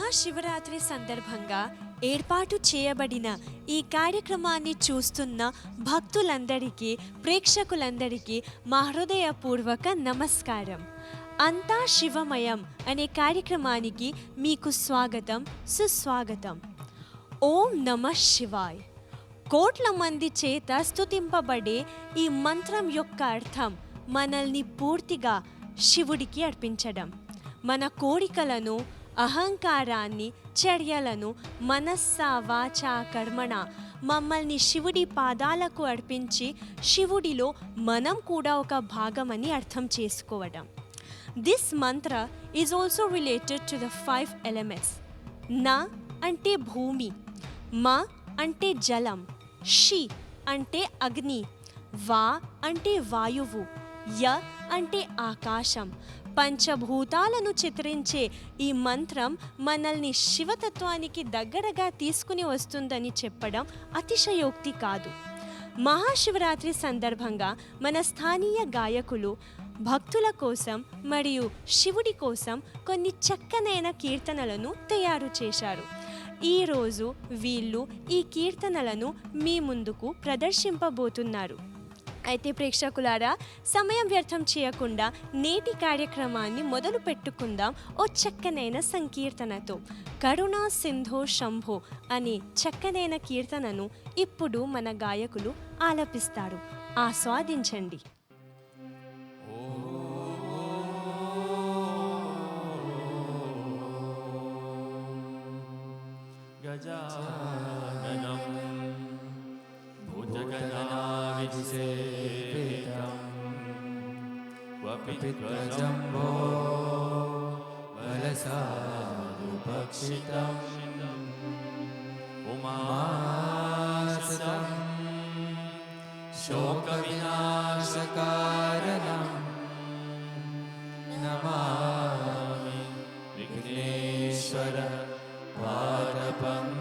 మహాశివరాత్రి సందర్భంగా ఏర్పాటు చేయబడిన ఈ కార్యక్రమాన్ని చూస్తున్న భక్తులందరికీ, ప్రేక్షకులందరికీ మా హృదయపూర్వక నమస్కారం. అంతా శివమయం అనే కార్యక్రమానికి మీకు స్వాగతం, సుస్వాగతం. ఓం నమః శివాయ్. కోట్ల మంది చేత స్తుతింపబడే ఈ మంత్రం యొక్క అర్థం మనల్ని పూర్తిగా శివుడికి అర్పించడం. మన కోరికలను, అహంకారాన్ని, చర్యలను మనస్స వాచ కర్మణ మమ్మల్ని శివుడి పాదాలకు అర్పించి శివుడిలో మనం కూడా ఒక భాగమని అర్థం చేసుకోవడం. This mantra is also related to the 5 elements. Na అంటే భూమి, మా అంటే జలం, షి అంటే అగ్ని, వా అంటే వాయువు, య అంటే ఆకాశం. పంచభూతాలను చిత్రించే ఈ మంత్రం మనల్ని శివతత్వానికి దగ్గరగా తీసుకుని వస్తుందని చెప్పడం అతిశయోక్తి కాదు. మహాశివరాత్రి సందర్భంగా మన స్థానియ గాయకులు భక్తుల కోసం మరియు శివుడి కోసం కొన్ని చక్కనైన కీర్తనలను తయారు చేశారు. ఈరోజు వీళ్ళు ఈ కీర్తనలను మీ ముందుకు ప్రదర్శింపబోతున్నారు. అయితే ప్రేక్షకులారా, సమయం వ్యర్థం చేయకుండా నేటి కార్యక్రమాన్ని మొదలు పెట్టుకుందాం ఓ చక్కనైన సంకీర్తనతో. కరుణా సింధో శంభో అనే చక్కనైన కీర్తనను ఇప్పుడు మన గాయకులు ఆలపిస్తారు. ఆస్వాదించండి. గజాననం భుజగణావిసేవితం వపిత్వజంబో బలసాదుపక్షితం ఉమాసతం శోకవినాశకారణం నమామి విఘ్నేశ్వర పాదపంకజం.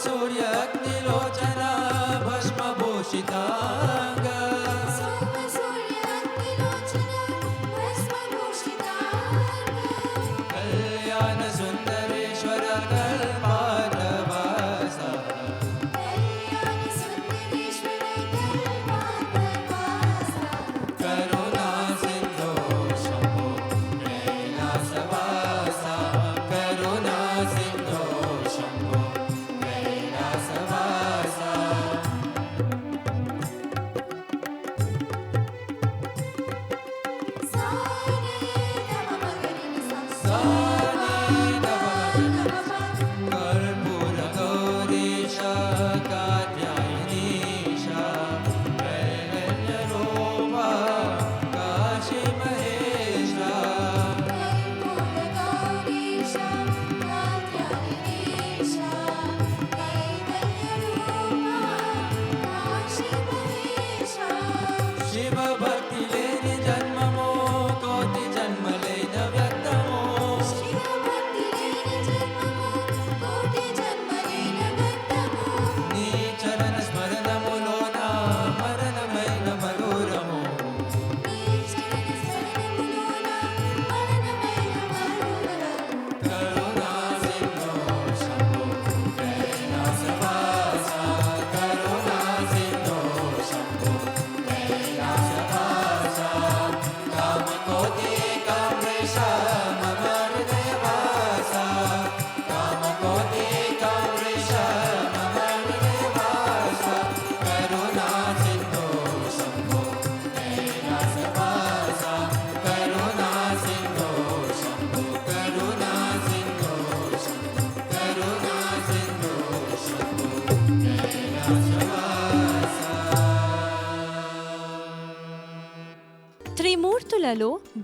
सूर्याग्निलोचना भस्मभूषितांग कल्याण सुंदरेश्वर कल्पाधवास करुणा सिंधु शंभो कैलासवास करुणा सिंधु शंभो कैलासवास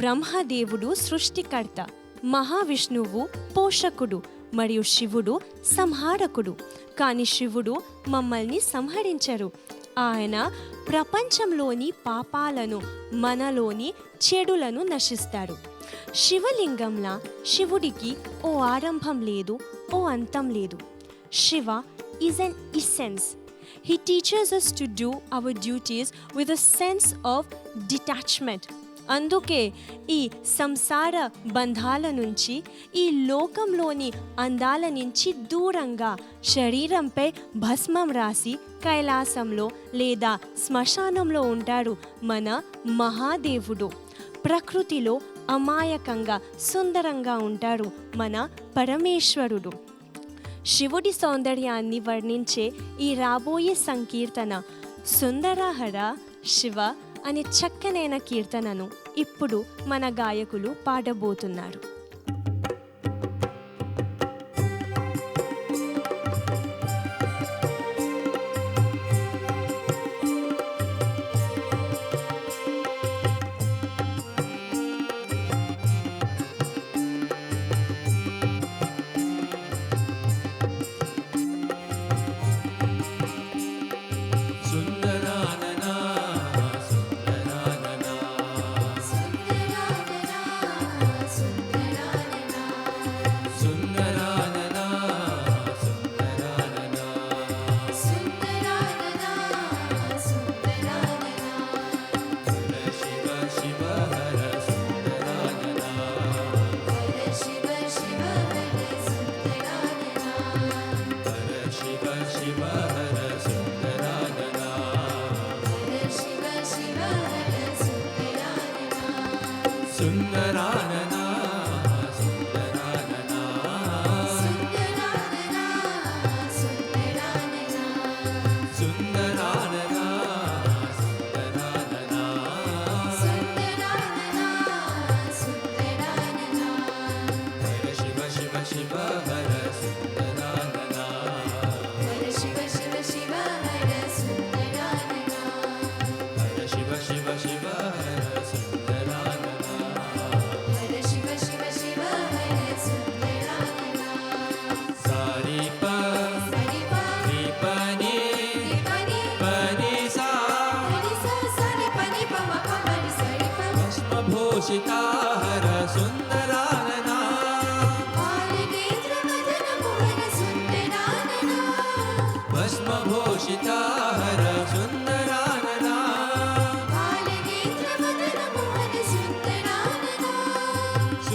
బ్రహ్మదేవుడు సృష్టికర్త, మహావిష్ణువు పోషకుడు మరియు శివుడు సంహారకుడు. కానీ శివుడు మమ్మల్ని సంహరించరు. ఆయన ప్రపంచంలోని పాపాలను, మనలోని చెడులను నశిస్తాడు. శివలింగంలా శివుడికి ఓ ఆరంభం లేదు, ఓ అంతం లేదు. Shiva is an essence. He teaches us to do our duties with a sense of detachment. అందుకే ఈ సంసార బంధాల నుంచి, ఈ లోకంలోని అందాల నుంచి దూరంగా శరీరంపై భస్మం రాసి కైలాసంలో లేదా శ్మశానంలో ఉంటాడు మన మహాదేవుడు. ప్రకృతిలో అమాయకంగా సుందరంగా ఉంటాడు మన పరమేశ్వరుడు. శివుడి సౌందర్యాన్ని వర్ణించే ఈ రాబోయే సంకీర్తన సుందరహర శివ అనే చక్కనైన కీర్తనను ఇప్పుడు మన గాయకులు పాడబోతున్నారు. సుందరాననా సుందరాననా సుందరాననా సుందరాననా హర శివ శివ హర సుందరాననా హర శివ శివ హర సుందరాననా సుందరాననా సుందరాననా సుందరాననా సుందరాననా హర శివ శివ శివ హర సుందరాననా హర శివ శివ శివ హర సుందరాననా సారీ ప రి ప ని ప ని సా భస్మభూషితా హర సుందరాననా భస్మభూషితా హర సుందరాననా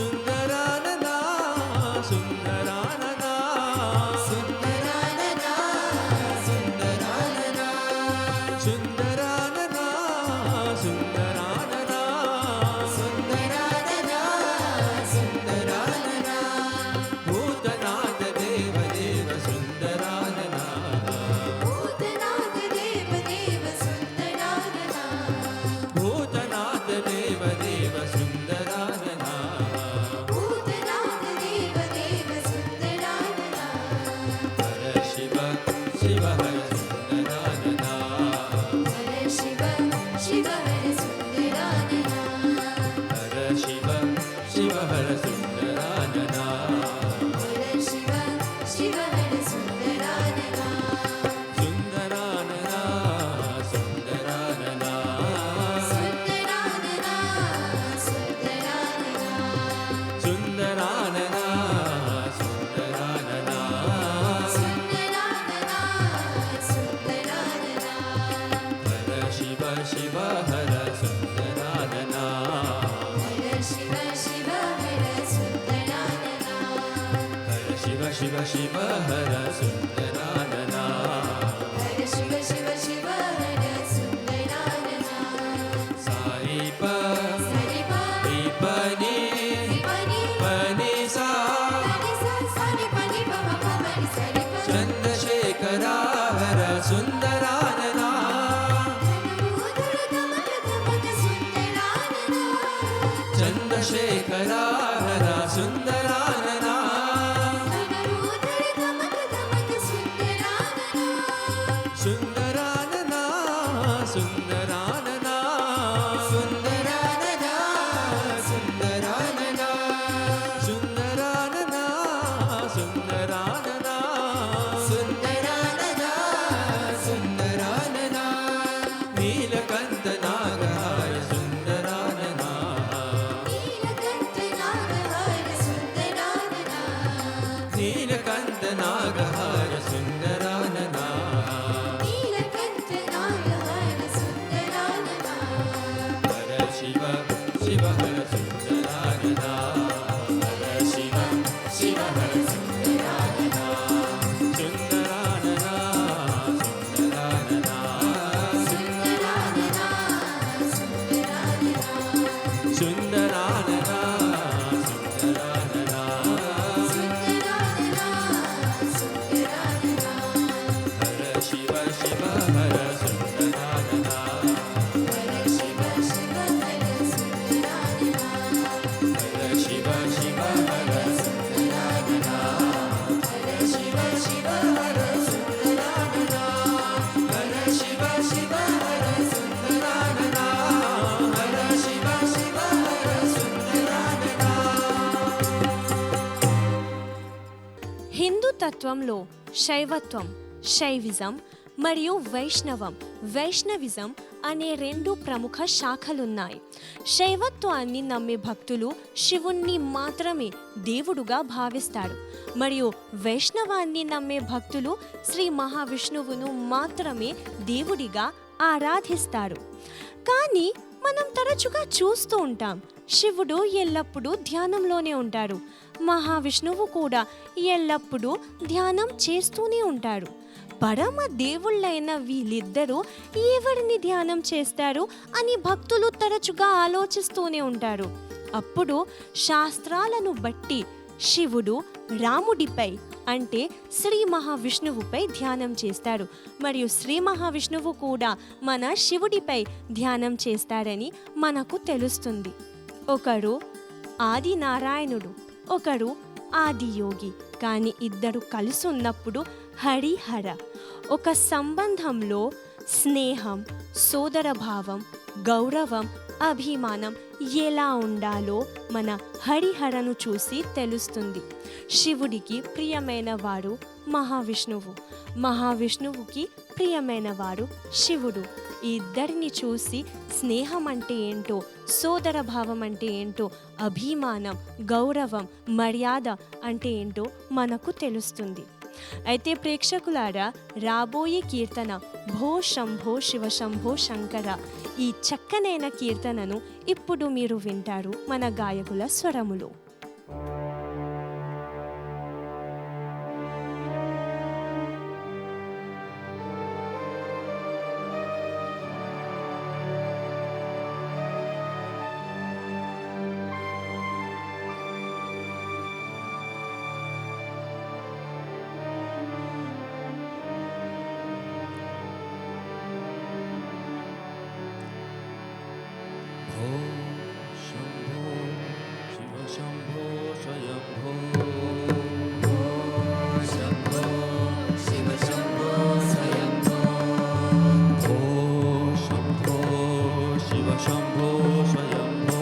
సుందరాననా సుందరాననా సుందరాననా సుందరాననా సుందరాననా సుందరాననా సుందరాననా సుందరాననా భూతనాథ దేవ దేవ సుందరాననా భూతనాథ దేవ దేవ సుందరాననా హర శివ శివ హర సుందరాననా హర శివ శివ హర సుందరాననా సుందరాననా సుందరాననా సుందరాననా సుందరాననా హర శివ శివ హర సుందరాననా హర శివ శివ శివ హర సుందరాననా సారీ ప రి ప ని ప ని సా చంద్రశేఖరా హర సుందరాననా చంద్రశేఖరా హర సుందరాననా సుందరాననా సుందరాననా సుందరాననా సుందరాననా తత్వంలో శైవత్వం, శైవిజం మరియు వైష్ణవిజం అనే 2 ప్రముఖ శాఖలున్నాయి. శైవత్వాన్ని నమ్మే భక్తులు శివుణ్ణి మాత్రమే దేవుడుగా భావిస్తారు, మరియు వైష్ణవాన్ని నమ్మే భక్తులు శ్రీ మహావిష్ణువును మాత్రమే దేవుడిగా ఆరాధిస్తారు. కానీ మనం తరచుగా చూస్తూ ఉంటాం, శివుడు ఎల్లప్పుడూ ధ్యానంలోనే ఉంటారు, మహావిష్ణువు కూడా ఎల్లప్పుడూ ధ్యానం చేస్తూనే ఉంటారు. పరమ దేవుళ్ళైన వీళ్ళిద్దరూ ఎవరిని ధ్యానం చేస్తారు అని భక్తులు తరచుగా ఆలోచిస్తూనే ఉంటారు. అప్పుడు శాస్త్రాలను బట్టి శివుడు రాముడిపై అంటే శ్రీ మహావిష్ణువుపై ధ్యానం చేస్తారు, మరియు శ్రీ మహావిష్ణువు కూడా మన శివుడిపై ధ్యానం చేస్తారని మనకు తెలుస్తుంది. ఒకరు ఆది నారాయణుడు, ఒకరు ఆదియోగి. కానీ ఇద్దరు కలిసి ఉన్నప్పుడు హరిహర. ఒక సంబంధంలో స్నేహం, సోదరభావం, గౌరవం, అభిమానం ఎలా ఉండాలో మన హరిహరను చూసి తెలుస్తుంది. శివుడికి ప్రియమైన వారు మహావిష్ణువు, మహావిష్ణువుకి ప్రియమైన వారు శివుడు. ఈ ఇద్దరిని చూసి స్నేహం అంటే ఏంటో, సోదరభావం అంటే ఏంటో, అభిమానం, గౌరవం, మర్యాద అంటే ఏంటో మనకు తెలుస్తుంది. అయితే ప్రేక్షకులారా, రాబోయే కీర్తన భో శంభో శివ శంభో శంకర, ఈ చక్కనైన కీర్తనను ఇప్పుడు మీరు వింటారు మన గాయకుల స్వరములో. भो शम्भो शिव शम्भो स्वयम्भो शम्भो शिव शम्भो स्वयम्भो भो शम्भो शिव शम्भो स्वयम्भो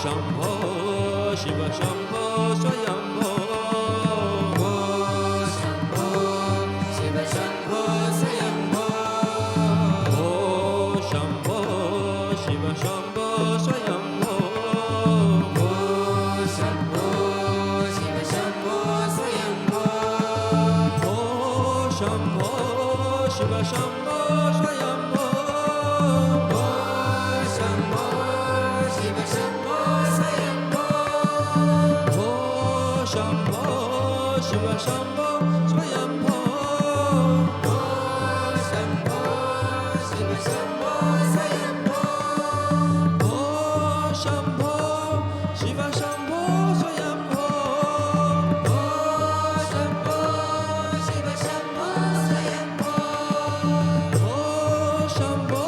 शम्भो शिव शम्भो स्वयम्भो भो शम्भो शिव शम्भो स्वयम्भो शम्भो शिव शम्भो स्वयम्भो भो शम्भो शिव शम्भो स्वयम्भो शम्भो शिव शम्भो स्वयम्भो भो शम्भो शिव शम्भो स्वयम्भो शम्भो शिव शम्भो स्वयम्भो भो शम्भो शिव शम्भो स्वयम्भो शम्भो शिव शम्भो स्वयम्भो भो शम्भो शिव शम्भो स्वयम्भो शम्भो शिव शम्भो स्वयम्भो भो शम्भो शिव शम्भो स्वयम्भो शम्भो शिव शम्भो स्वयम्भो भो शम्भो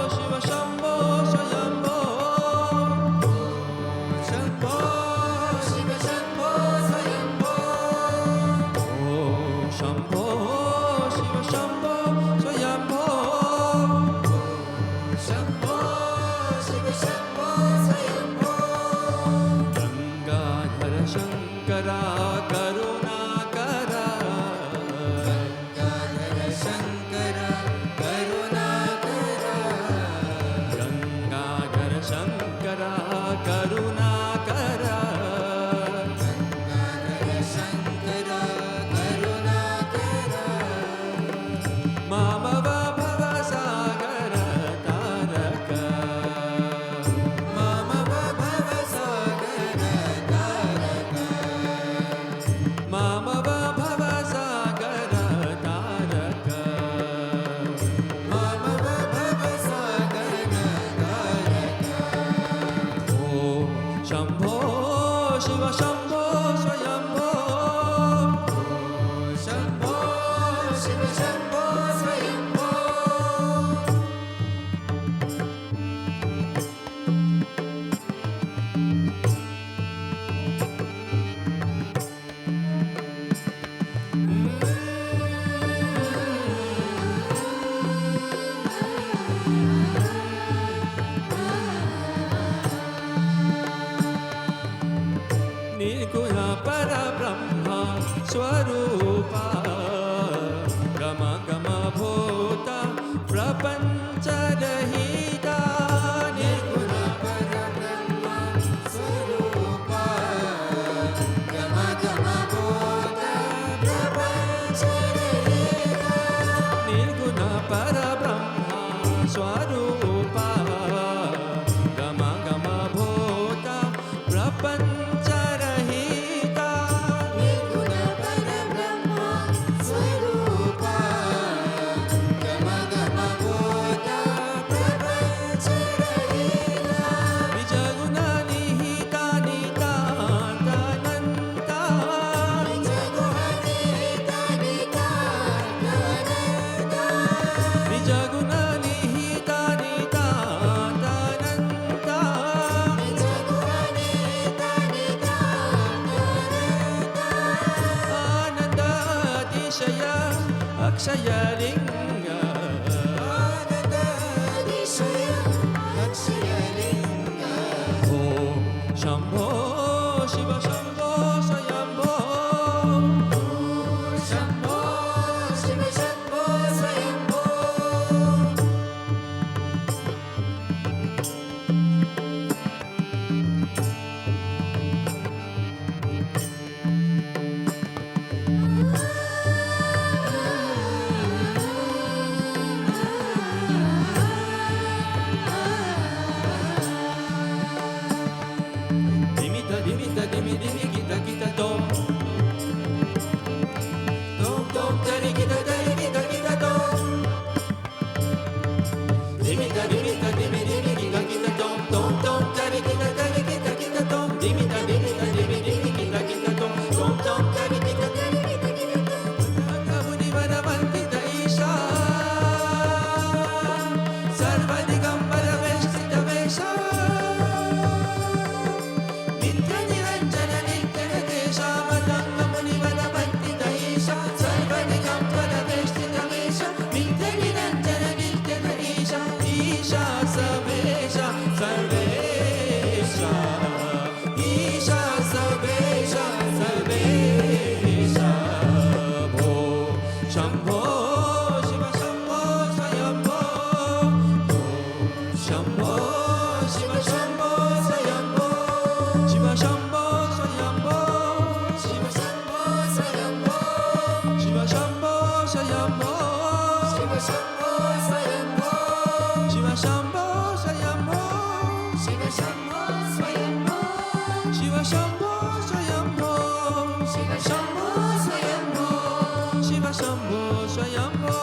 शिव शम्भो स्वयम्भो शम्भो शिव शम्भो स्वयम्भो भो शम्भो शिव शम्भो स्वयम्भो शम्भो शिव शम्भो स्वयम्भो गङ्गाधर शङ्करा करुणाकरा गङ्गाधर शङ्कर करुणाकर गङ्गाधर शङ्करा करुणाकरा गङ्गाधर शङ्कर करुणाकर मामव भवसागर तारक मामव भवसागर तारक मामव भवसागर तारक मामव भवसागर तारक ओ शम्भो शिव शम्भो स्वयम्भो शम्भो शिव शम्भो स्वयम्भो स्वरूपा गम गम भूत प्रपञ्चरहिता निर्गुण परब्रह्म स्वरूपा गम गम भूत प्रपञ्चरहिता निर्गुण परब्रह्म स्वरूपा गम गम भूत प्रपञ्चरहिता निर्गुण परब्रह्म स्वरूपा गम गम भूत प्रपञ्चरहिता निजगुण निहिता नितान्तनन्ता निजगुण निहिता नितान्तनन्ता आनन्द अतिशय अक्षयलिङ्ग ॐ शम्भो शिव शम्भो स्वयम्भो शम्भो शिव शम्भो स्वयम्भो दिमित दिमित दिमि दिमि गित गित दोम दोम दोम तरि गित गित दोम दिमित दिमित दिमि दिमि गित गित दोम दोम दोम तरि गित गित दोम दिमित दिमित दिमि दिमि गित दोम दोम दोम तरि गित मुनिवरवन्दित ईशा सर्वदिगम्बरवेष्टितवेषा नित्यनिरञ्जन नित्यगतेशा मदङ्गमुनिवरवन्दित ईशा सर्वदिगम्बरवेष्टितवेषा नित्यनिरञ्जन नित्यगतेशा ईशा सर्वेशा सर्वेशा ईशा सर्वेशा सर्वेशा भो शम्भो शिव शम्भो स्वयम्भो शम्भो शिव शम्भो स्वयम्भो शिव शम्भो स्वयम्भो शिव शम्भो स्वयम्भो शिव शम्भो स्वयम्भो शिव शम्भो स्वयम्भो शिव शम्भो स्वयम्भो शिव शम्भो स्वयम्भो शिव शम्भो स्वयम्भो शिव शम्भो स्वयम्भो शिव शम्भो स्वयम्भो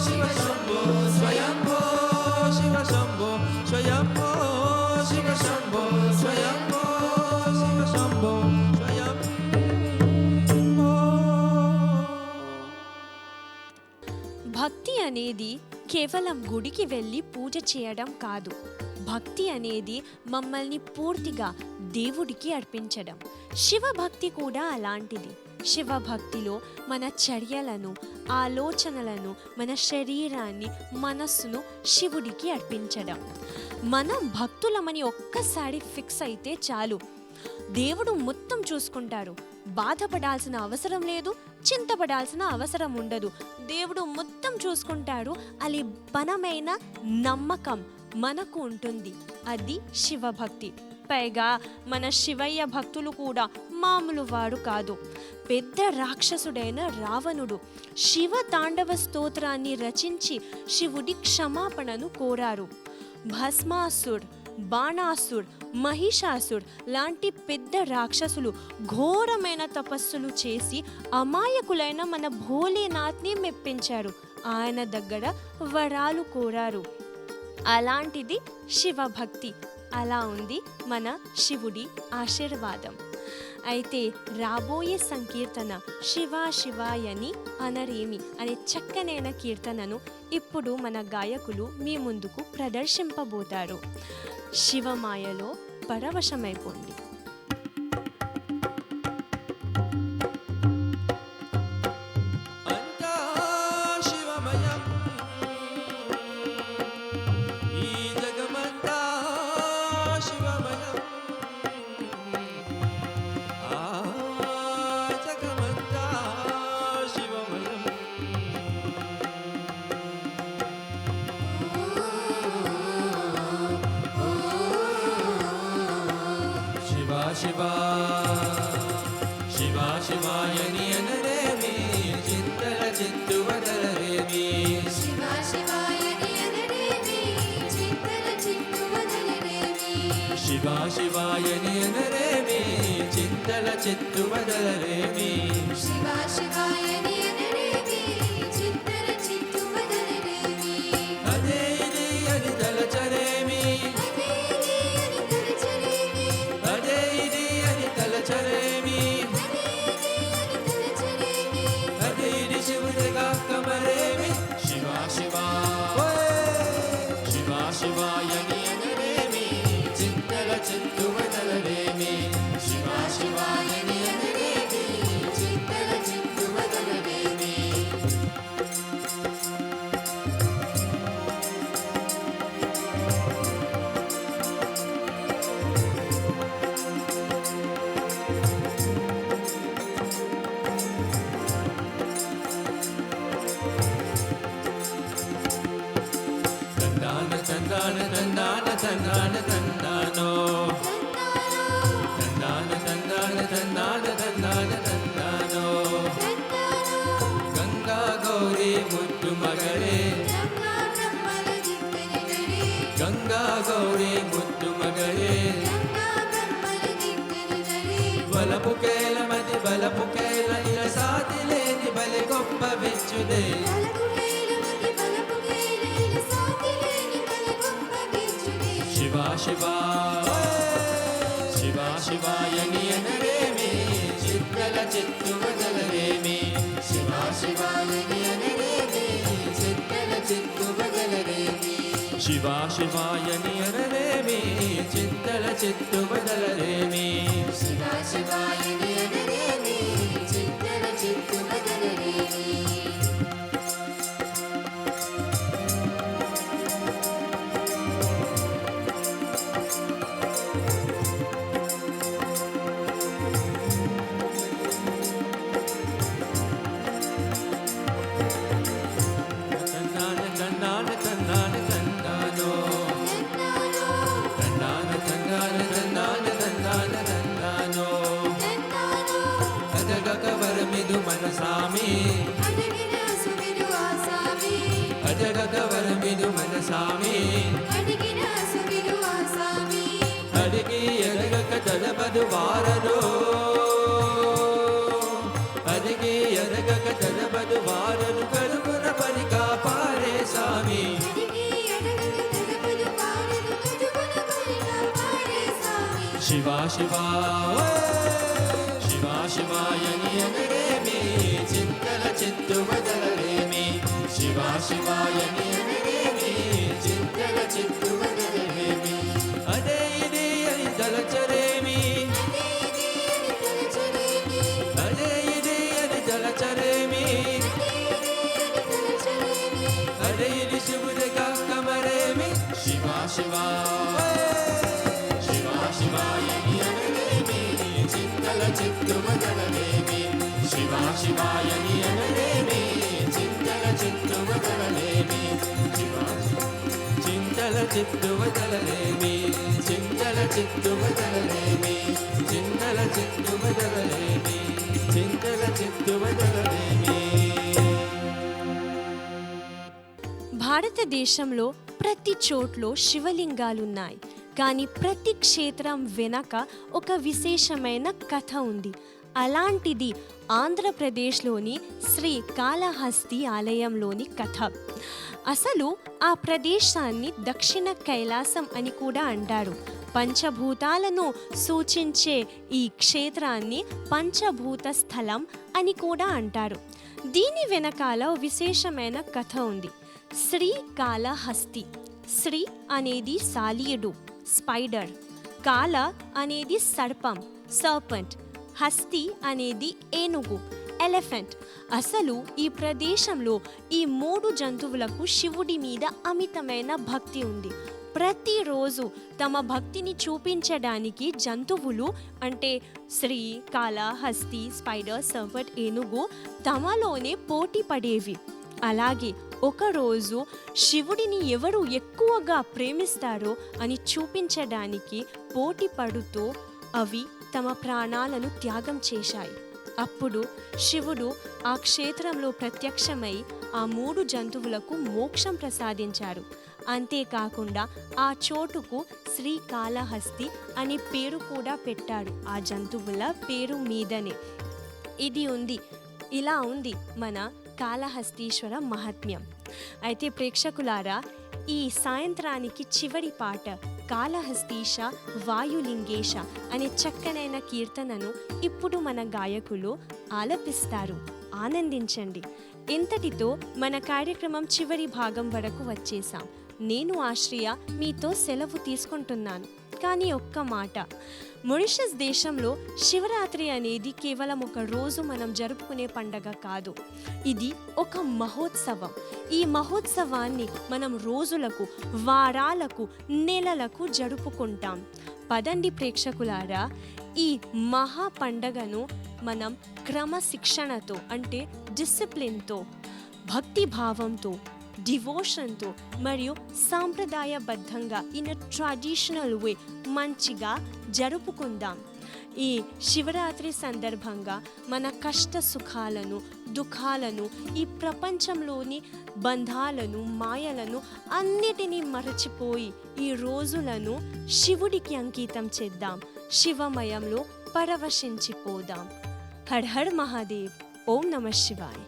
शिव शम्भो स्वयम्भो शिव शम्भो स्वयम्भो शिव शम्भो स्वयम्भो शिव शम्भो स्वयम्भो భక్తి అనేది కేవలం గుడికి వెళ్ళి పూజ చేయడం కాదు. భక్తి అనేది మమ్మల్ని పూర్తిగా దేవుడికి అర్పించడం. శివభక్తి కూడా అలాంటిది. శివభక్తిలో మన చర్యలను, ఆలోచనలను, మన శరీరాన్ని, మనస్సును శివుడికి అర్పించడం. మనం భక్తులమని ఒక్కసారి ఫిక్స్ అయితే చాలు, దేవుడు మొత్తం చూసుకుంటారు. బాధపడాల్సిన అవసరం లేదు, చింతపడాల్సిన అవసరం ఉండదు. దేవుడు మొత్తం చూసుకుంటాడు. అది బలమైన నమ్మకం మనకు ఉంటుంది. అది శివభక్తి. పైగా మన శివయ్య భక్తులు కూడా మామూలు వాడు కాదు. పెద్ద రాక్షసుడైన రావణుడు శివ తాండవ స్తోత్రాన్ని రచించి శివుడి క్షమాపణను కోరారు. భస్మాసుర్, బాణాసుర్, మహిషాసుర్ లాంటి పెద్ద రాక్షసులు ఘోరమైన తపస్సులు చేసి అమాయకులైన మన భోలేనాథ్ని మెప్పించారు. ఆయన దగ్గర వరాలు కోరారు. అలాంటిది శివభక్తి. అలా ఉంది మన శివుడి ఆశీర్వాదం. అయితే రాబోయే సంకీర్తన శివ శివాయని అనరేమి అనే చక్కనైన కీర్తనను ఇప్పుడు మన గాయకులు మీ ముందుకు ప్రదర్శింపబోతారు. శివమాయలో పరవశమైపోండి. అంతా శివమయం ఈ జగమంతా శివమయం ఆ జగమంతా శివ శివ శివాయని అనరేమి చింతల చిత్తు వదలరేమి శివ శివాయని అనరేమి చింతల చిత్తు వదలరేమి శివ శివాయని అనరేమి చింతల చిత్తు వదలరేమి శివ శివాయని అనరేమి చింతల చిత్తు వదలరేమి అదే ఇది అని తలచరేమి అదే ఇది అని తలచరేమి అదే ఇది శివుడిగా కమరేమి శివ శివ శివ శివాయని అనరేమి చింతల చిత్తు వదలరేమి శివ శివాయని అనరేమి చింతల చిత్తు వదలరేమి తందాన తందాన తందాన తందాన తందానో తందాన తందాన తందాన తందాన తందానో గంగా గౌరీ ముద్దు మగరే గంగా బ్రహ్మల దిక్కనగరే గంగా గౌరీ ముద్దు మగరే గంగా బ్రహ్మల దిక్కనగరే బలపు కేల మతి బలపు కేల ఇల సాటి లేని బలి గొప్ప విచ్చుదే బలపు కేలమతి బలపు కేలైన సాటిలేని బల గొప్ప బిచ్చుడే శివ శివ శివ శివాయని అనరేమి చిత్తల చిత్తు వదలరేమి శివ శివాయని అనరేమి చిత్తల చిత్తు వదలరేమి శివ శివాయని అనరేమి చిత్తల చిత్తు వదలరేమి శివ శివాయని అనరేమి చింతల చిత్తు వదలరేమి తందాన తందాన తందాన తందానో తందానో తందాన తందాన తందాన తందాన తందానో తందానో అజగక వరమిదు మనసామి అడిగిన సువిడు ఆసామి అజగక వరమిదు మనసామి అడిగిన సువిడు ఆసామి అడిగి ఎరగక తడబదు వారలో అడిగి ఎరగక తడబదు వారలు కలుగున పని కాపాడే స్వామి అడిగి అడగక తలపదు పాడదు కదుగున కొలిగా పాడే సామి శివ శివ శివ శివాయని అనరేమి చింతల చిత్తు వదలరేమి శివ శివాయని అనరేమి చింతల చిత్తు వదలరేమి అదే ఇది అని తలచరేమి అదే ఇది అని తలచరేమి అదే ఇది శివుడిగా కమరేమి శివ శివ శివ శివాయని అనరేమి చింతల చిత్తు వదలరేమి శివ శివాయని అనరేమి చింతల చిత్తు వదలరేమి శివ చింతల చిత్తు వదలరేమి చింతల చిత్తు వదలరేమి చింతల చిత్తు వదలరేమి చింతల చిత్తు వదలరేమి భారతదేశంలో ప్రతి చోట్లో శివలింగాలున్నాయి, కానీ ప్రతి క్షేత్రం వెనక ఒక విశేషమైన కథ ఉంది. అలాంటిది ఆంధ్రప్రదేశ్లోని శ్రీ కాళహస్తి ఆలయంలోని కథ. అసలు ఆ ప్రదేశాన్ని దక్షిణ కైలాసం అని కూడా అంటారు. పంచభూతాలను సూచించే ఈ క్షేత్రాన్ని పంచభూత స్థలం అని కూడా అంటారు. దీని వెనకాల ఓ విశేషమైన కథ ఉంది. శ్రీకాళహస్తి. శ్రీ అనేది సాలీయుడు, స్పైడర్. కాల అనేది సర్పం, సర్పెంట్. హస్తి అనేది ఏనుగు, ఎలిఫెంట్. అసలు ఈ ప్రదేశంలో ఈ 3 జంతువులకు శివుడి మీద అమితమైన భక్తి ఉంది. ప్రతిరోజు తమ భక్తిని చూపించడానికి జంతువులు అంటే శ్రీ, కాల, హస్తి, స్పైడర్, సర్పెంట్, ఏనుగు తమలోనే పోటీ పడేవి. అలాగే ఒకరోజు శివుడిని ఎవరు ఎక్కువగా ప్రేమిస్తారో అని చూపించడానికి పోటీ పడుతూ అవి తమ ప్రాణాలను త్యాగం చేశాయి. అప్పుడు శివుడు ఆ క్షేత్రంలో ప్రత్యక్షమై ఆ 3 జంతువులకు మోక్షం ప్రసాదించారు. అంతేకాకుండా ఆ చోటుకు శ్రీకాళహస్తి అనే పేరు కూడా పెట్టాడు, ఆ జంతువుల పేరు మీదనే. ఇలా ఉంది మన కాళహస్తీశ్వర మహాత్మ్యం. అయితే ప్రేక్షకులారా, ఈ సాయంత్రానికి చివరి పాట కాళహస్తీశ వాయులింగేశ అనే చక్కనైన కీర్తనను ఇప్పుడు మన గాయకులు ఆలపిస్తారు. ఆనందించండి. ఇంతటితో మన కార్యక్రమం చివరి భాగం వరకు వచ్చేసాం. నేను ఆశ్రియ మీతో సెలవు తీసుకుంటున్నాను. కానీ ఒక్క మాట, మారిషస్ దేశంలో శివరాత్రి అనేది కేవలం ఒక రోజు మనం జరుపుకునే పండగ కాదు, ఇది ఒక మహోత్సవం. ఈ మహోత్సవాన్ని మనం రోజులకు, వారాలకు, నెలలకు జరుపుకుంటాం. పదండి ప్రేక్షకులారా, ఈ మహా పండగను మనం క్రమశిక్షణతో అంటే డిసిప్లిన్తో, భక్తిభావంతో, డివోషన్తో మరియు సాంప్రదాయబద్ధంగా ఇన్ ట్రెడిషనల్ వే మంచిగా జరుపుకుందాం. ఈ శివరాత్రి సందర్భంగా మన కష్ట సుఖాలను, దుఃఖాలను, ఈ ప్రపంచంలోని బంధాలను, మాయలను అన్నిటినీ మరచిపోయి ఈ రోజులను శివుడికి అంకితం చేద్దాం. శివమయంలో పరవశించిపోదాం. హర్ హర్ మహాదేవ్. ఓం నమః శివాయ.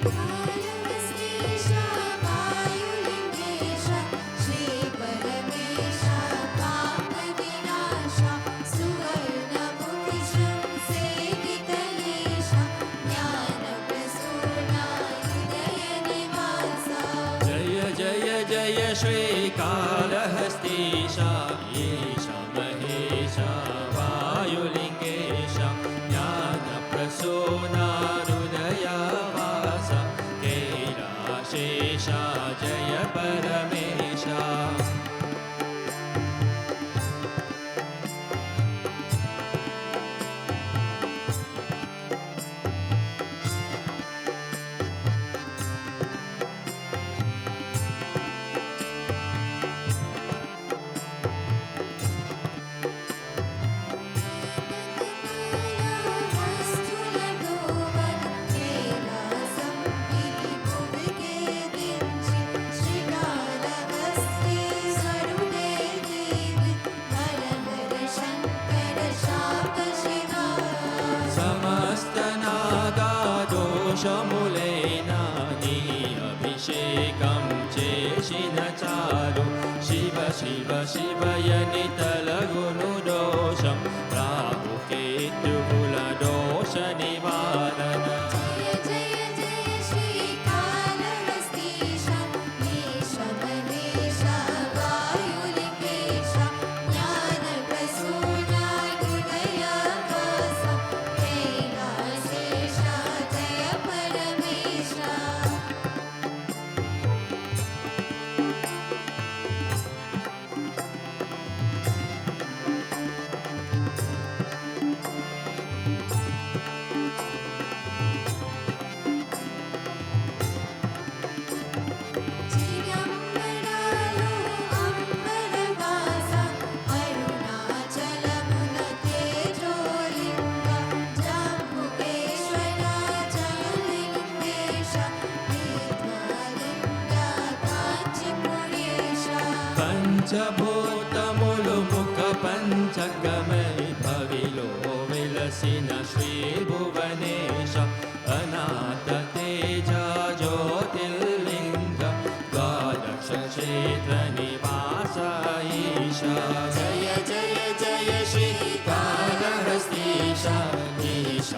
कालहस्तीश वायुलिंगेश श्री परमेश पापविनाश सुवर्णमुखिश सेवितलेश ज्ञानप्रसूना हृदयनिवास. जय जय जय श्रीकालहस्तीश ईश महेश वायुलिंगेश ज्ञानप्रसूना हृदयवास कैलाशेश जय परमेश. समस्तनागादोषमुलेना नी अभिषेकं చేసిన చాలు. శివ శివ శివయనితలగును దోషం రాహుకేతువుల దోష నివారణ. जय जय जय श्रीकालहस्तीश ईश महेश वायुलिंगेश ज्ञानप्रसूना हृदयवास कैलाशेश जय परमेश. చిదంబరాలు అంబరవాస అరుణాచలమున తేజోలింగ జంబుకేశ్వర జగలింగేశ తీర్థలింగ కాంచీపురేశ. పంచభూతములు ముఖ పంచకమై భవిలో విలసిన శ్రీ భువనేశ అనాథ తేజ జ్యోతిర్లింగ ద్వాదశ క్షేత్ర నివాస ఈశ. జయ జయ జయ శ్రీ కాళహస్తీశ ఈశ